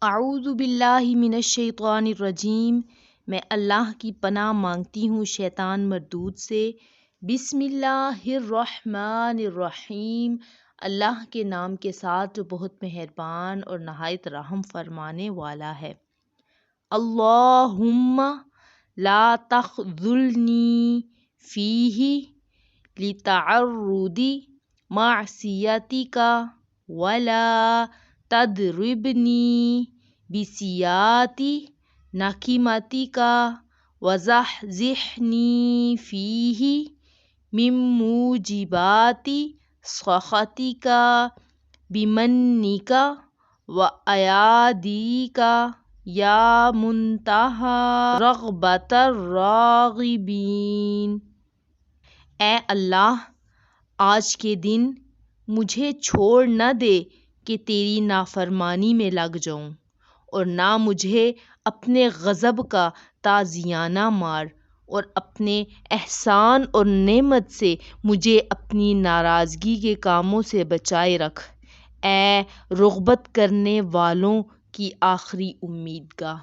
اعوذ باللہ من الشیطان الرجیم، میں اللہ کی پناہ مانگتی ہوں شیطان مردود سے۔ بسم اللہ الرحمن الرحیم، اللہ کے نام کے ساتھ جو بہت مہربان اور نہایت رحم فرمانے والا ہے۔ اللہم لا تخذلنی فیہ لتعرض معصیتک ولا تضربنی بسیئات نقمتک وزحزحنی فیہ من موجبات سخطک بمنک وایادیک یا منتہی رغبت الراغبین۔ اے اللہ، آج کے دن مجھے چھوڑ نہ دے کہ تیری نافرمانی میں لگ جاؤں، اور نہ مجھے اپنے غضب کا تازیانہ مار، اور اپنے احسان اور نعمت سے مجھے اپنی ناراضگی کے کاموں سے بچائے رکھ، اے رغبت کرنے والوں کی آخری امیدگاہ۔